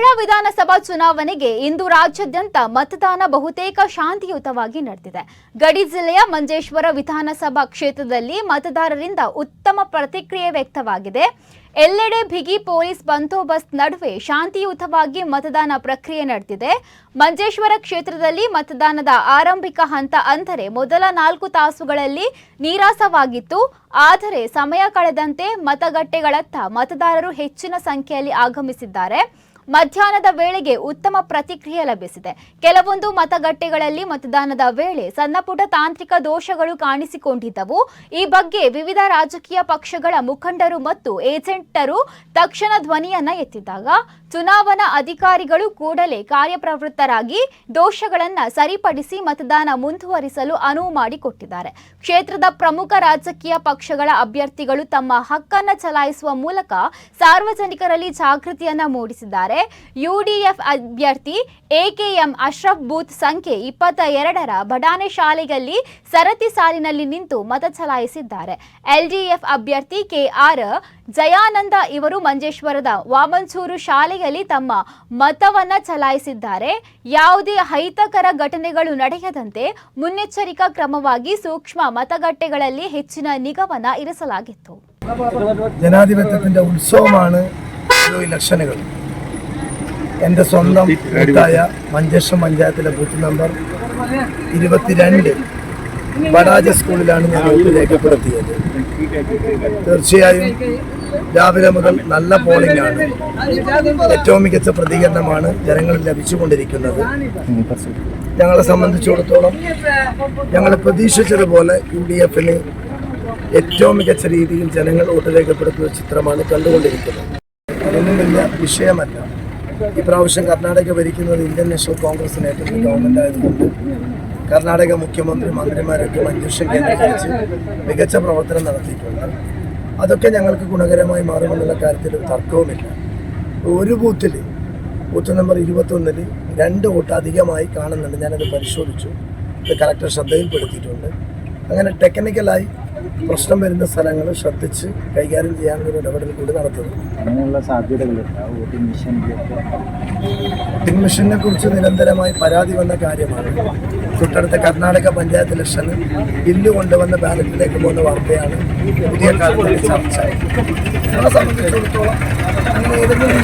ಮಂಡ್ಯ ವಿಧಾನಸಭಾ ಚುನಾವಣೆಗೆ ಇಂದು ರಾಜ್ಯಾದ್ಯಂತ ಮತದಾನ ಬಹುತೇಕ ಶಾಂತಿಯುತವಾಗಿ ನಡೆದಿದೆ. ಗಡಿ ಜಿಲ್ಲೆಯ ಮಂಜೇಶ್ವರ ವಿಧಾನಸಭಾ ಕ್ಷೇತ್ರದಲ್ಲಿ ಮತದಾರರಿಂದ ಉತ್ತಮ ಪ್ರತಿಕ್ರಿಯೆ ವ್ಯಕ್ತವಾಗಿದೆ. ಎಲ್ಲೆಡೆ ಬಿಗಿ ಪೊಲೀಸ್ ಬಂದೋಬಸ್ತ್ ನಡುವೆ ಶಾಂತಿಯುತವಾಗಿ ಮತದಾನ ಪ್ರಕ್ರಿಯೆ ನಡೆದಿದೆ. ಮಂಜೇಶ್ವರ ಕ್ಷೇತ್ರದಲ್ಲಿ ಮತದಾನದ ಆರಂಭಿಕ ಹಂತ ಅಂದರೆ ಮೊದಲ 4 ತಾಸುಗಳಲ್ಲಿ ನೀರಸವಾಗಿತ್ತು. ಆದರೆ ಸಮಯ ಕಳೆದಂತೆ ಮತಗಟ್ಟೆಗಳತ್ತ ಮತದಾರರು ಹೆಚ್ಚಿನ ಸಂಖ್ಯೆಯಲ್ಲಿ ಆಗಮಿಸಿದ್ದಾರೆ. ಮಧ್ಯಾಹ್ನದ ವೇಳೆಗೆ ಉತ್ತಮ ಪ್ರತಿಕ್ರಿಯೆ ಲಭಿಸಿದೆ. ಕೆಲವೊಂದು ಮತಗಟ್ಟೆಗಳಲ್ಲಿ ಮತದಾನದ ವೇಳೆ ಸಣ್ಣಪುಟ್ಟ ತಾಂತ್ರಿಕ ದೋಷಗಳು ಕಾಣಿಸಿಕೊಂಡಿದ್ದವು. ಈ ಬಗ್ಗೆ ವಿವಿಧ ರಾಜಕೀಯ ಪಕ್ಷಗಳ ಮುಖಂಡರು ಮತ್ತು ಏಜೆಂಟರು ತಕ್ಷಣ ಧ್ವನಿಯನ್ನ ಎತ್ತಿದಾಗ ಚುನಾವಣಾ ಅಧಿಕಾರಿಗಳು ಕೂಡಲೇ ಕಾರ್ಯಪ್ರವೃತ್ತರಾಗಿ ದೋಷಗಳನ್ನು ಸರಿಪಡಿಸಿ ಮತದಾನ ಮುಂದುವರಿಸಲು ಅನುವು ಮಾಡಿಕೊಟ್ಟಿದ್ದಾರೆ. ಕ್ಷೇತ್ರದ ಪ್ರಮುಖ ರಾಜಕೀಯ ಪಕ್ಷಗಳ ಅಭ್ಯರ್ಥಿಗಳು ತಮ್ಮ ಹಕ್ಕನ್ನು ಚಲಾಯಿಸುವ ಮೂಲಕ ಸಾರ್ವಜನಿಕರಲ್ಲಿ ಜಾಗೃತಿಯನ್ನ ಮೂಡಿಸಿದ್ದಾರೆ. ಯುಡಿಎಫ್ ಅಭ್ಯರ್ಥಿ ಎಕೆಎಂ ಅಶ್ರಫ್ ಬೂತ್ ಸಂಖ್ಯೆ 22ರ ಬಡಾನೆ ಶಾಲೆಯಲ್ಲಿ ಸರತಿ ಸಾಲಿನಲ್ಲಿ ನಿಂತು ಮತ ಚಲಾಯಿಸಿದ್ದಾರೆ. ಎಲ್ಡಿಎಫ್ ಅಭ್ಯರ್ಥಿ ಕೆಆರ್ ಜಯಾನಂದ ಇವರು ಮಂಜೇಶ್ವರದ ವಾಮಂಚೂರು ಶಾಲೆಯಲ್ಲಿ ತಮ್ಮ ಮತವನ್ನ ಚಲಾಯಿಸಿದ್ದಾರೆ. ಯಾವುದೇ ಅಹಿತಕರ ಘಟನೆಗಳು ನಡೆಯದಂತೆ ಮುನ್ನೆಚ್ಚರಿಕಾ ಕ್ರಮವಾಗಿ ಸೂಕ್ಷ್ಮ മതഗಟ್ಟೆಗಳಲ್ಲಿ ಹೆಚ್ಚಿನ നിഗമന ഇരിಸಲಾಗಿತ್ತು. ജനാധിപത്യത്തിന്റെ ഉത്സവമാണ് ഇലക്ഷനുകൾ. എൻ്റെ സ്വന്തം ബൂത്തായ മഞ്ചേശ്വരം പഞ്ചായത്തിലെ ബൂത്ത് നമ്പർ 22 ബഡാജ സ്കൂളിലാണ് ഞാൻ വോട്ട് രേഖപ്പെടുത്തിയത്. തീർച്ചയായും രാവിലെ മുതൽ നല്ല പോളിംഗ് ആണ്. ഏറ്റവും മികച്ച പ്രതികരണമാണ് ജനങ്ങളിൽ ലഭിച്ചുകൊണ്ടിരിക്കുന്നത്. ഞങ്ങളെ സംബന്ധിച്ചിടത്തോളം ഞങ്ങൾ പ്രതീക്ഷിച്ചതുപോലെ UDFന് ഏറ്റവും മികച്ച രീതിയിൽ ജനങ്ങൾ വോട്ട് രേഖപ്പെടുത്തുന്ന ചിത്രമാണ് കണ്ടുകൊണ്ടിരിക്കുന്നത്. അതൊന്നും വലിയ വിഷയമല്ല. ഇപ്രാവശ്യം കർണാടക ഭരിക്കുന്നത് ഇന്ത്യൻ നാഷണൽ കോൺഗ്രസിന് ഏറ്റവും ഗവൺമെൻറ് ആയതുകൊണ്ട് കർണാടക മുഖ്യമന്ത്രി മന്ത്രിമാരൊക്കെ മഞ്ചേശ്വരം കേന്ദ്രീകരിച്ച് മികച്ച പ്രവർത്തനം നടത്തിയിട്ടുണ്ട്. അതൊക്കെ ഞങ്ങൾക്ക് ഗുണകരമായി മാറുമെന്നുള്ള കാര്യത്തിൽ തർക്കവുമില്ല. ഒരു ബൂത്ത് നമ്പർ 21 2 വോട്ട് അധികമായി കാണുന്നുണ്ട്. ഞാനത് പരിശോധിച്ചു. ഇത് കലക്ടർ ശ്രദ്ധയിൽപ്പെടുത്തിയിട്ടുണ്ട്. അങ്ങനെ ടെക്നിക്കലായി പ്രശ്നം വരുന്ന സ്ഥലങ്ങൾ ശ്രദ്ധിച്ച് കൈകാര്യം ചെയ്യാനുള്ള ഇടപെടൽ കൂടി നടത്തുന്നു. അങ്ങനെയുള്ള സാധ്യതകളുണ്ട്. വോട്ടിംഗ് മെഷീനെ കുറിച്ച് നിരന്തരമായി പരാതി വന്ന കാര്യമാണ്. തൊട്ടടുത്ത കർണാടക പഞ്ചായത്ത് ഇലക്ഷന് ബില്ല് കൊണ്ടുവന്ന ബാലറ്റിലേക്ക് പോകുന്ന വാർത്തയാണ് പുതിയ കാലത്തെ ചർച്ച. നമ്മളെ സംബന്ധിച്ചിടത്തോളം അങ്ങനെ ഏതെങ്കിലും